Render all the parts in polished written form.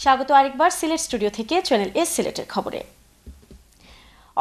স্বাগত আরেকবার সিলেট স্টুডিও থেকে চ্যানেল এস সিলেটের খবরে।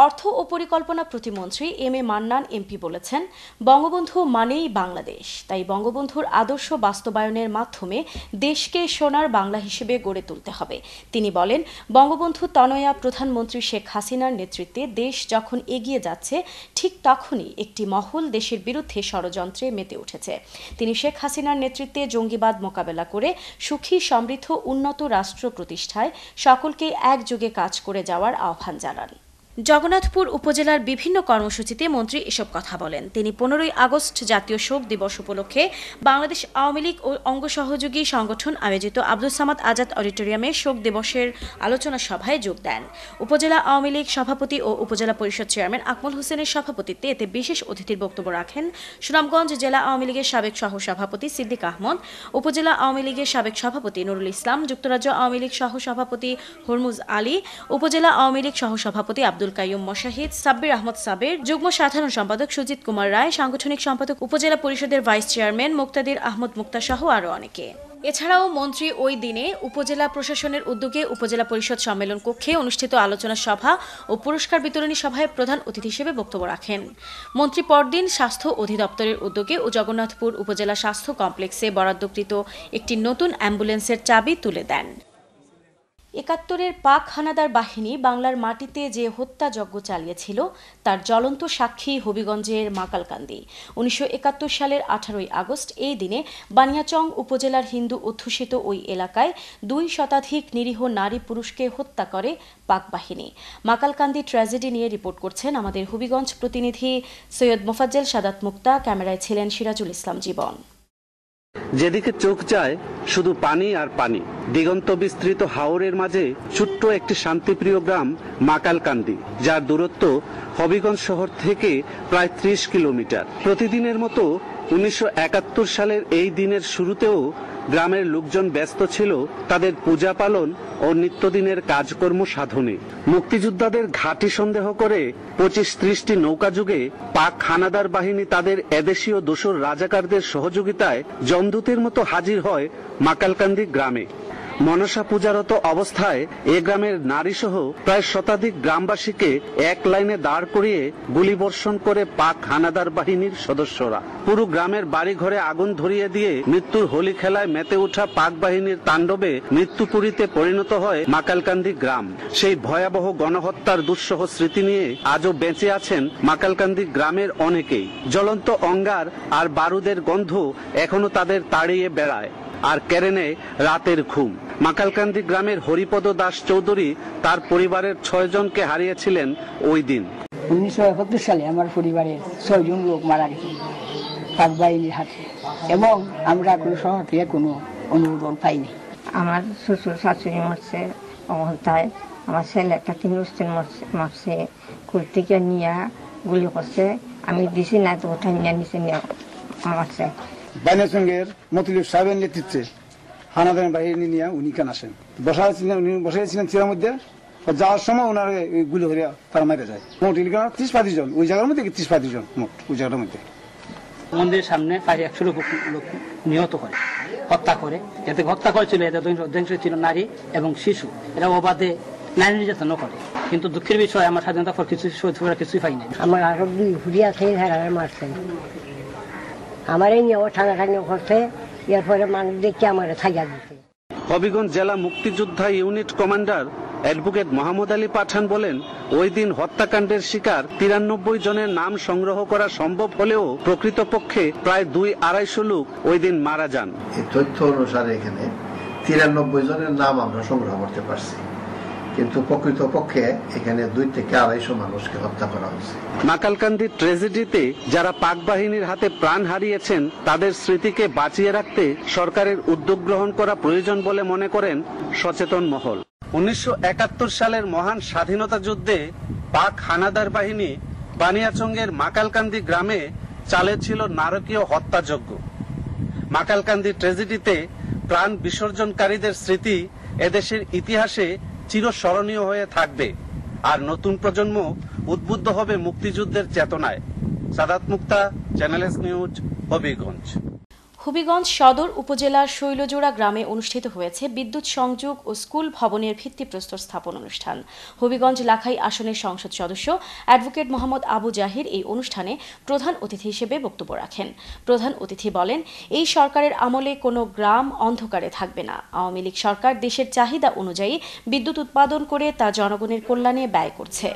অর্থ ও পরিকল্পনা প্রতিমন্ত্রী এম এ মান্নান এমপি বলেছেন, বঙ্গবন্ধু মানেই বাংলাদেশ, তাই বঙ্গবন্ধুর আদর্শ বাস্তবায়নের মাধ্যমে দেশকে সোনার বাংলা হিসেবে গড়ে তুলতে হবে। তিনি বলেন, বঙ্গবন্ধু তনয়া প্রধানমন্ত্রী শেখ হাসিনার নেতৃত্বে দেশ যখন এগিয়ে যাচ্ছে, ঠিক তখনই একটি মহল দেশের বিরুদ্ধে ষড়যন্ত্রে মেতে উঠেছে। তিনি শেখ হাসিনার নেতৃত্বে জঙ্গিবাদ মোকাবেলা করে সুখী, সমৃদ্ধ, উন্নত রাষ্ট্র প্রতিষ্ঠায় সকলকে একযোগে কাজ করে যাওয়ার আহ্বান জানান। জগন্নাথপুর উপজেলার বিভিন্ন কর্মসূচিতে মন্ত্রী এসব কথা বলেন। তিনি 15ই আগস্ট জাতীয় শোক দিবস উপলক্ষে বাংলাদেশ আওয়ামী লীগ ও অঙ্গ সহযোগী সংগঠন আয়োজিত আব্দুল সামাদ আজাদ অডিটোরিয়ামে শোক দিবসের আলোচনা সভায় যোগ দেন। উপজেলা আওয়ামী লীগ সভাপতি ও উপজেলা পরিষদ চেয়ারম্যান আকমল হোসেনের সভাপতিত্বে এতে বিশেষ অতিথির বক্তব্য রাখেন সুনামগঞ্জ জেলা আওয়ামী লীগের সাবেক সহ সভাপতি সিদ্দিক আহমদ, উপজেলা আওয়ামী লীগের সাবেক সভাপতি নুরুল ইসলাম, যুক্তরাজ্য আওয়ামী লীগ সহ সভাপতি হরমুজ আলী, উপজেলা আওয়ামী লীগ সহ সভাপতি আব্দুল কাইয়ুম মশাহিদ, সাব্বির আহমদ সাবের, যুগ্ম সাধারণ সম্পাদক সুজিত কুমার রায়, সাংগঠনিক সম্পাদক উপজেলা পরিষদের ভাইস চেয়ারম্যান মুক্তাদির আহমদ মুক্তা সহ আরও অনেকে। এছাড়াও মন্ত্রী ওই দিনে উপজেলা প্রশাসনের উদ্যোগে উপজেলা পরিষদ সম্মেলন কক্ষে অনুষ্ঠিত আলোচনা সভা ও পুরস্কার বিতরণী সভায় প্রধান অতিথি হিসেবে বক্তব্য রাখেন। মন্ত্রী পরদিন স্বাস্থ্য অধিদপ্তরের উদ্যোগে ও জগন্নাথপুর উপজেলা স্বাস্থ্য কমপ্লেক্সে বরাদ্দকৃত একটি নতুন অ্যাম্বুলেন্সের চাবি তুলে দেন। ৭১-এর পাক হানাদার বাহিনী বাংলার মাটিতে যে হত্যাযজ্ঞ চালিয়েছিল তার জ্বলন্ত সাক্ষী হবিগঞ্জের মাকালকান্দি। ১৯৭১ সালের 18ই আগস্ট এই দিনে বানিয়াচং উপজেলার হিন্দু অধ্যুষিত ওই এলাকায় ২ শতাধিক নিরীহ নারী পুরুষকে হত্যা করে পাক বাহিনী। মাকালকান্দি ট্র্যাজেডি নিয়ে রিপোর্ট করছেন আমাদের হবিগঞ্জ প্রতিনিধি সৈয়দ মোফাজ্জল সাদাত মুক্তা। ক্যামেরায় ছিলেন সিরাজুল ইসলাম জীবন। যেদিকে চোখ যায় শুধু পানি আর পানি। দিগন্ত বিস্তৃত হাওরের মাঝে ছোট্ট একটি শান্তিপ্রিয় গ্রাম মাকালকান্দি, যার দূরত্ব হবিগঞ্জ শহর থেকে প্রায় ৩০ কিলোমিটার। প্রতিদিনের মতো ১৯৭১ সালের এই দিনের শুরুতেও গ্রামের লোকজন ব্যস্ত ছিল তাদের পূজা পালন ও নিত্যদিনের কাজকর্ম সাধনে। মুক্তিযোদ্ধাদের ঘাঁটি সন্দেহ করে ২৫-৩০টি নৌকা যুগে পাক হানাদার বাহিনী তাদের এদেশীয় দোসর রাজাকারদের সহযোগিতায় জমদূতের মতো হাজির হয় মাকালকান্দি গ্রামে। মনসা পূজারত অবস্থায় এ গ্রামের নারীসহ প্রায় শতাধিক গ্রামবাসীকে এক লাইনে দাঁড় করিয়ে গুলিবর্ষণ করে পাক হানাদার বাহিনীর সদস্যরা। পুরো গ্রামের বাড়িঘরে আগুন ধরিয়ে দিয়ে মৃত্যুর হোলি খেলায় মেতে ওঠা পাক বাহিনীর তাণ্ডবে মৃত্যুপুরীতে পরিণত হয় মাকালকান্দি গ্রাম। সেই ভয়াবহ গণহত্যার দুঃসহ স্মৃতি নিয়ে আজও বেঁচে আছেন মাকালকান্দি গ্রামের অনেকেই। জ্বলন্ত অঙ্গার আর বারুদের গন্ধ এখনো তাদের তাড়িয়ে বেড়ায় আর কেড়ে নেয় রাতের ঘুম। মাকালকান্দি গ্রামের হরিপদ দাস চৌধুরী তার পরিবারের ৬ জনকে হারিয়েছিলেন ওই দিন। ১৯৭১ সালে আমার পরিবারের ৬ জন লোক মারা গেছে পাক বাহিনীর হাতে, এবং আমরা কোনো শহর থেকে কোনো অনুমোদন পাইনি। আমার শ্বশুর শাশুড়ি মরছে অবস্থায়, আমার ছেলে একটা ৩ বছর মারছে, কুর্তিকে নিয়ে গুলি করছে। আমি দিছি না তো ওঠাই নিয়ে নিচে নিয়ে মারছে। বানিয়াচঙ্গের মতিলুর সাহেবের নেতৃত্বে হানাদার বাহিনী নিয়ে উনি কেন আসেন, বসাইছিলেন চিরার মধ্যে। যাওয়ার সময় ওনার গুলি করে তারা মারা যায়। মোট ৩০-৩৫ জন ওই জায়গার মধ্যে, ৩০-৩৫ জন মোট ওই জায়গার মধ্যে। মন্দিরের সামনে প্রায় ১০০ লোক নিহত করে, হত্যা করে। এতে হত্যা করেছিল, এতে অধিকাংশ ছিল নারী এবং শিশু। এরা অবাধে নারী নির্যাতন করে। কিন্তু দুঃখের বিষয়, আমার স্বাধীনতার পর কিছুই পাই নাই। আমার আরো 2 হুড়িয়া খেয়ে মারছে, আমার এই নিয়ে ঠান্ডা করছে। এরপরে মানুষ দেখে আমার থাকা দিচ্ছে। হবিগঞ্জ জেলা মুক্তিযোদ্ধা unit commander advocate Mohammad Ali Pathan বলেন, ওই দিন হত্যাকাণ্ডের শিকার ৯৩ জনের নাম সংগ্রহ করা সম্ভব হলেও প্রকৃতপক্ষে প্রায় ২-২৫০ লোক ওই দিন মারা যান। এই তথ্য অনুসারে এখানে ৯৩ জনের নাম আমরা সংগ্রহ করতে পারছি, কিন্তু প্রকৃতপক্ষে এখানে ২ থেকে ২৫০ মানুষকে হত্যা করা হয়েছে। মাকালকান্দি ট্র্যাজেডিতে যারা পাক বাহিনীর হাতে প্রাণ হারিয়েছেন তাদের স্মৃতিকে বাঁচিয়ে রাখতে সরকারের উদ্যোগ গ্রহণ করা প্রয়োজন বলে মনে করেন সচেতন মহল। ১৯৭১ সালের মহান স্বাধীনতা যুদ্ধে পাক হানাদার বাহিনী বানিয়াচঙ্গের মাকালকান্দি গ্রামে চালিয়েছিল নারকীয় হত্যাযজ্ঞ। মাকালকান্দি ট্র্যাজেডিতে প্রাণ বিসর্জনকারীদের স্মৃতি এদেশের ইতিহাসে চিরস্মরণীয় হয়ে থাকবে, আর নতুন প্রজন্ম উদ্বুদ্ধ হবে মুক্তিযুদ্ধের চেতনায়। Sadat Mukta, channel S news, Habiganj. Habiganj সদর উপজেলার শৈলজোড়া গ্রামে অনুষ্ঠিত হয়েছে বিদ্যুৎ সংযোগ ও স্কুল ভবনের ভিত্তিপ্রস্তর স্থাপন অনুষ্ঠান। হবিগঞ্জ লাখাই আসনের সংসদ সদস্য অ্যাডভোকেট মোহাম্মদ আবু জাহির এই অনুষ্ঠানে প্রধান অতিথি হিসেবে বক্তব্য রাখেন। প্রধান অতিথি বলেন, এই সরকারের আমলে কোনো গ্রাম অন্ধকারে থাকবে না। আওয়ামী লীগ সরকার দেশের চাহিদা অনুযায়ী বিদ্যুৎ উৎপাদন করে তা জনগণের কল্যাণে ব্যয় করছে।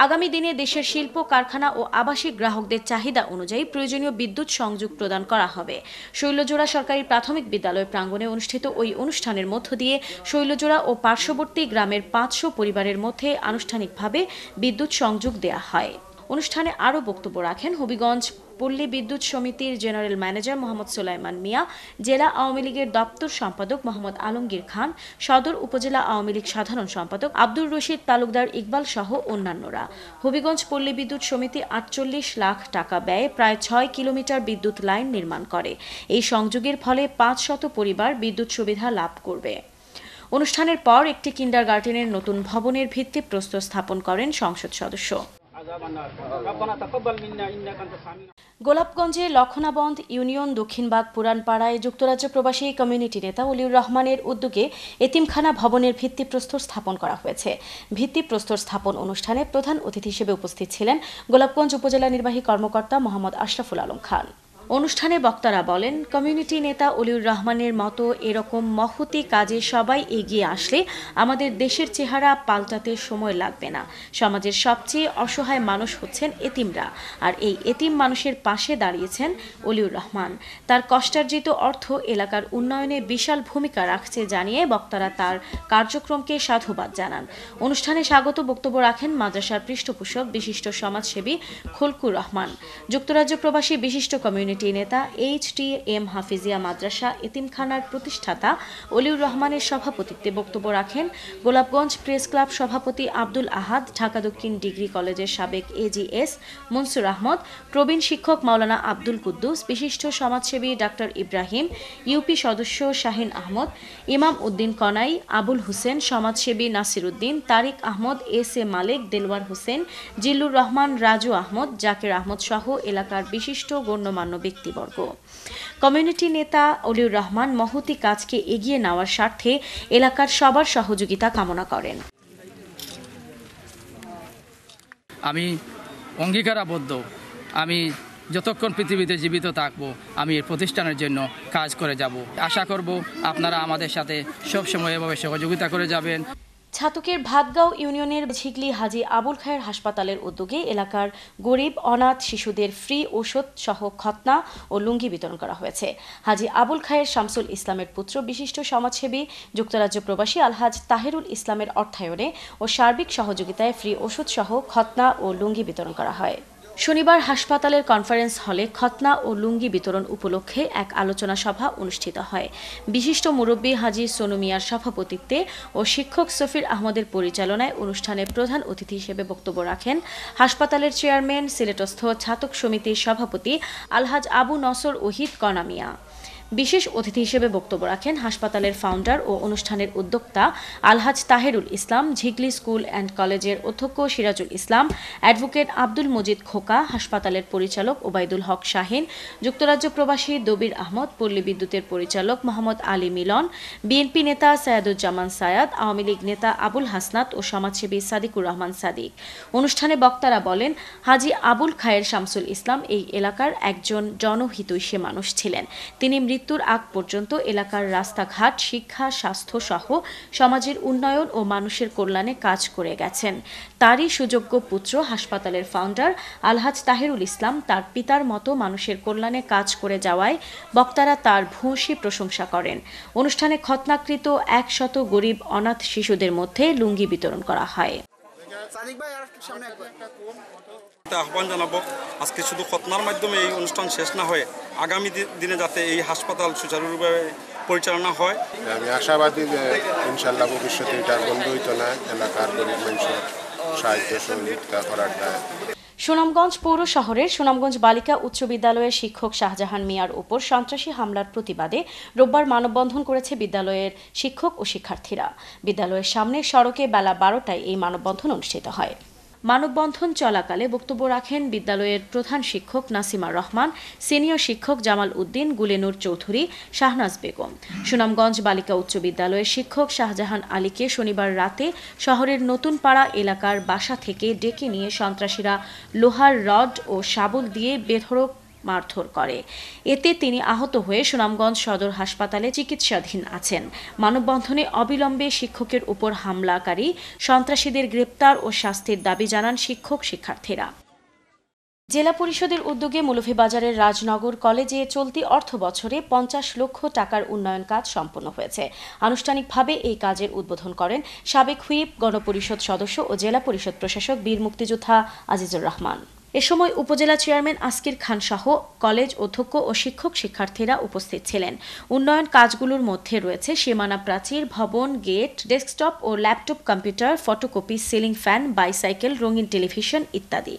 আগামী দিনে দেশের শিল্প কারখানা ও আবাসিক গ্রাহকদের চাহিদা অনুযায়ী প্রয়োজনীয় বিদ্যুৎ সংযোগ প্রদান করা হবে। শৈলজোড়া সরকারি প্রাথমিক বিদ্যালয় প্রাঙ্গণে অনুষ্ঠিত ওই অনুষ্ঠানের মধ্য দিয়ে শৈলজোড়া ও পার্শ্ববর্তী গ্রামের 500 পরিবারের মধ্যে আনুষ্ঠানিকভাবে বিদ্যুৎ সংযোগ দেয়া হয়। অনুষ্ঠানে আরও বক্তব্য রাখেন হবিগঞ্জ পল্লী বিদ্যুৎ সমিতির জেনারেল ম্যানেজার মোহাম্মদ সুলাইমান মিয়া, জেলা আওয়ামী লীগের দপ্তর সম্পাদক মোহাম্মদ আলমগীর খান, সদর উপজেলা আওয়ামী লীগ সাধারণ সম্পাদক আব্দুর রশিদ তালুকদার ইকবাল সহ অন্যান্যরা। হবিগঞ্জ পল্লী বিদ্যুৎ সমিতি 48 লাখ টাকা ব্যয়ে প্রায় 6 কিলোমিটার বিদ্যুৎ লাইন নির্মাণ করে। এই সংযোগের ফলে 500 পরিবার বিদ্যুৎ সুবিধা লাভ করবে। অনুষ্ঠানের পর একটি কিন্ডারগার্টেনের নতুন ভবনের ভিত্তিপ্রস্তর স্থাপন করেন সংসদ সদস্য। গোলাপগঞ্জে লক্ষণাবন্দ ইউনিয়ন দক্ষিণবাগ পুরানপাড়ায় যুক্তরাজ্য প্রবাসী কমিউনিটি নেতা অলিউর রহমানের উদ্যোগে এতিমখানা ভবনের ভিত্তিপ্রস্তর স্থাপন করা হয়েছে। ভিত্তিপ্রস্তর স্থাপন অনুষ্ঠানে প্রধান অতিথি হিসেবে উপস্থিত ছিলেন গোলাপগঞ্জ উপজেলা নির্বাহী কর্মকর্তা মোহাম্মদ আশরাফুল আলম খান। অনুষ্ঠানে বক্তারা বলেন, কমিউনিটি নেতা অলিউর রহমানের মতো এরকম মহতি কাজে সবাই এগিয়ে আসলে আমাদের দেশের চেহারা পাল্টাতে সময় লাগবে না। সমাজের সবচেয়ে অসহায় মানুষ হচ্ছেন এতিমরা, আর এই এতিম মানুষের পাশে দাঁড়িয়েছেন অলিউর রহমান। তার কষ্টার্জিত অর্থ এলাকার উন্নয়নে বিশাল ভূমিকা রাখছে জানিয়ে বক্তারা তার কার্যক্রমকে সাধুবাদ জানান। অনুষ্ঠানে স্বাগত বক্তব্য রাখেন মাদ্রাসার পৃষ্ঠপোষক বিশিষ্ট সমাজসেবী খোলকুর রহমান। যুক্তরাজ্য প্রবাসী বিশিষ্ট কমিউনিটি নেতা HTM হাফিজিয়া মাদ্রাসা এতিমখানার প্রতিষ্ঠাতা অলিউর রহমানের সভাপতিত্বে বক্তব্য রাখেন গোলাপগঞ্জ প্রেস ক্লাব সভাপতি আব্দুল আহাদ, ঢাকা দক্ষিণ ডিগ্রি কলেজের সাবেক AGS মনসুর আহমদ, প্রবীণ শিক্ষক মাওলানা আব্দুল কুদ্দুস, বিশিষ্ট সমাজসেবী ডাক্তার ইব্রাহিম, ইউপি সদস্য শাহিন আহমদ, ইমাম উদ্দিন কনাই, আবুল হোসেন, সমাজসেবী নাসির উদ্দিন, তারিক আহমদ, SA মালিক, দেলওয়ার হোসেন, জিল্লুর রহমান, রাজু আহমদ, জাকির আহমদ সহ এলাকার বিশিষ্ট গণ্যমান্য ব্যক্তিবর্গ। কমিউনিটি নেতা অলিউর রহমান মহতি কাজকে এগিয়ে নেওয়ার স্বার্থে এলাকার সবার সহযোগিতা কামনা করেন। আমি অঙ্গীকারাবদ্ধ, আমি যতক্ষণ পৃথিবীতে জীবিত থাকব আমি এই প্রতিষ্ঠানের জন্য কাজ করে যাব। আশা করব আপনারা আমাদের সাথে সবসময় এভাবে সহযোগিতা করে যাবেন। ছাতকের ভাতগাঁও ইউনিয়নের ঝিগলি হাজী আবুল খায়ের হাসপাতালের উদ্যোগে এলাকার গরিব অনাথ শিশুদের ফ্রি ঔষধ সহ খতনা ও লুঙ্গি বিতরণ করা হয়েছে। হাজী আবুল খায়ের শামসুল ইসলামের পুত্র বিশিষ্ট সমাজসেবী যুক্তরাজ্য প্রবাসী আলহাজ তাহেরুল ইসলামের অর্থায়নে ও সার্বিক সহযোগিতায় ফ্রি ওষুধ সহ খতনা ও লুঙ্গি বিতরণ করা হয়। শনিবার হাসপাতালের কনফারেন্স হলে খতনা ও লুঙ্গি বিতরণ উপলক্ষে এক আলোচনা সভা অনুষ্ঠিত হয়। বিশিষ্ট মুরব্বী হাজী সোনু মিয়ার সভাপতিত্বে ও শিক্ষক সফির আহমদের পরিচালনায় অনুষ্ঠানে প্রধান অতিথি হিসেবে বক্তব্য রাখেন হাসপাতালের চেয়ারম্যান, সিলেটস্থ ছাতক সমিতির সভাপতি আলহাজ আবু নসর ওহিদ কনা মিয়া। বিশেষ অতিথি হিসেবে বক্তব্য রাখেন হাসপাতালের ফাউন্ডার ও অনুষ্ঠানের উদ্যোক্তা আলহাজ তাহেরুল ইসলাম, ঝিগলি স্কুল অ্যান্ড কলেজের অধ্যক্ষ সিরাজুল ইসলাম, অ্যাডভোকেট আব্দুল মজিদ খোকা, হাসপাতালের পরিচালক ওবায়দুল হক শাহিন, যুক্তরাজ্য প্রবাসী দবির আহমদ, পল্লী বিদ্যুতের পরিচালক মোহাম্মদ আলী মিলন, বিএনপি নেতা সায়াদুজ্জামান সায়াদ, আওয়ামী লীগ নেতা আবুল হাসনাত ও সমাজসেবী সাদিকুর রহমান সাদিক। অনুষ্ঠানে বক্তারা বলেন, হাজী আবুল খায়ের শামসুল ইসলাম এই এলাকার একজন জনহিতৈষী মানুষ ছিলেন। তিনি মৃত্যুর আগ পর্যন্ত এলাকার রাস্তাঘাট, শিক্ষা, স্বাস্থ্য সহ সমাজের উন্নয়ন ও মানুষের কল্যাণে কাজ করে গেছেন। তারই সুযোগ্য পুত্র হাসপাতালের ফাউন্ডার আলহাজ তাহেরুল ইসলাম তার পিতার মতো মানুষের কল্যাণে কাজ করে যাওয়ায় বক্তারা তার ভূয়সী প্রশংসা করেন। অনুষ্ঠানে খতনাকৃত 100 গরিব অনাথ শিশুদের মধ্যে লুঙ্গি বিতরণ করা হয়। আহ্বান জানাবো, আজকে শুধু খতনার মাধ্যমে এই অনুষ্ঠান শেষ না হয়ে আগামী দিনে যাতে এই হাসপাতাল সুচারুরূপে পরিচালনা হয়। আমি আশাবাদী যে ইনশাল্লাহ ভবিষ্যতে এটার বন্ধ হইতো না, এলাকার গরিব মানুষের সাহায্য সহযোগিতা করার দায়। সুনামগঞ্জ পৌর শহরের সুনামগঞ্জ বালিকা উচ্চ বিদ্যালয়ের শিক্ষক শাহজাহান মিয়ার উপর সন্ত্রাসী হামলার প্রতিবাদে রোববার মানববন্ধন করেছে বিদ্যালয়ের শিক্ষক ও শিক্ষার্থীরা। বিদ্যালয়ের সামনের সড়কে বেলা 12টায় এই মানববন্ধন অনুষ্ঠিত হয়। মানববন্ধন চলাকালে বক্তব্য রাখেন বিদ্যালয়ের প্রধান শিক্ষক নাসিমা রহমান, সিনিয়র শিক্ষক জামাল উদ্দিন, গুলেনুর চৌধুরী, শাহনাজ বেগম। সুনামগঞ্জ বালিকা উচ্চ বিদ্যালয়ের শিক্ষক শাহজাহান আলীকে শনিবার রাতে শহরের নতুন পাড়া এলাকার বাসা থেকে ডেকে নিয়ে সন্ত্রাসীরা লোহার রড ও শাবল দিয়ে বেধড়ক মারধর করে। এতে তিনি আহত হয়ে সুনামগঞ্জ সদর হাসপাতালে চিকিৎসাধীন আছেন। মানববন্ধনে অবিলম্বে শিক্ষকের উপর হামলাকারী সন্ত্রাসীদের গ্রেপ্তার ও শাস্তির দাবি জানান শিক্ষক শিক্ষার্থীরা। জেলা পরিষদের উদ্যোগে মৌলভীবাজারের রাজনগর কলেজে চলতি অর্থ বছরে 50 লক্ষ টাকার উন্নয়ন কাজ সম্পন্ন হয়েছে। আনুষ্ঠানিকভাবে এই কাজের উদ্বোধন করেন সাবেক হুইপ, গণপরিষদ সদস্য ও জেলা পরিষদ প্রশাসক বীর মুক্তিযোদ্ধা আজিজুর রহমান। এ সময় উপজেলা চেয়ারম্যান আসকির খান সহ কলেজ অধ্যক্ষ ও শিক্ষক শিক্ষার্থীরা উপস্থিত ছিলেন। উন্নয়ন কাজগুলোর মধ্যে রয়েছে সীমানা প্রাচীর, ভবন, গেট, ডেস্কটপ ও laptop computer, photocopy, ceiling fan, bicycle, রঙিন টেলিভিশন ইত্যাদি।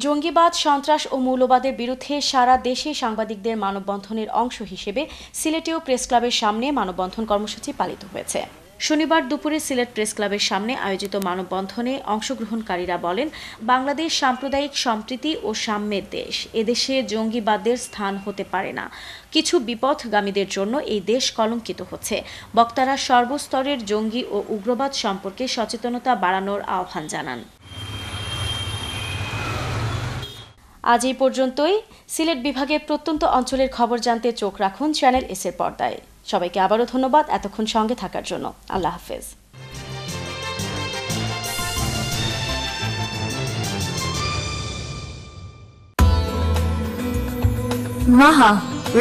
জঙ্গিবাদ, সন্ত্রাস ও মৌলবাদের বিরুদ্ধে সারা দেশে সাংবাদিকদের মানববন্ধনের অংশ হিসেবে সিলেটেও প্রেস ক্লাবের সামনে মানববন্ধন কর্মসূচি পালিত হয়েছে। শনিবার দুপুরে সিলেট প্রেস ক্লাবের সামনে আয়োজিত মানববন্ধনে অংশগ্রহণকারীরা বলেন, বাংলাদেশ সাম্প্রদায়িক সম্প্রীতি ও সাম্যের দেশ। এদেশে জঙ্গিবাদের স্থান হতে পারে না। কিছু বিপথগামীদের জন্য এই দেশ কলঙ্কিত হচ্ছে। বক্তারা সর্বস্তরের জঙ্গি ও উগ্রবাদ সম্পর্কে সচেতনতা বাড়ানোর আহ্বান জানান। আজ এই পর্যন্তই। সিলেট বিভাগের প্রত্যন্ত অঞ্চলের খবর জানতে চোখ রাখুন চ্যানেল এস এর পর্দায়। সবাইকে আবারও ধন্যবাদ এতক্ষণ সঙ্গে থাকার জন্য। আল্লাহ হাফেজ। Maha,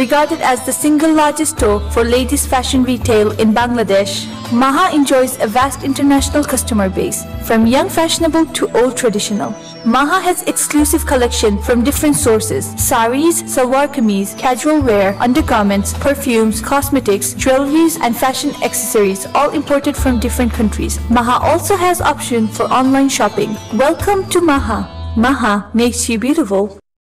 regarded as the single largest store for ladies fashion retail in Bangladesh, Maha enjoys a vast international customer base, from young fashionable to old traditional. Maha has exclusive collection from different sources: saris, salwar kameez, casual wear, undergarments, perfumes, cosmetics, jewelries and fashion accessories, all imported from different countries. Maha also has option for online shopping. Welcome to Maha. Maha makes you beautiful.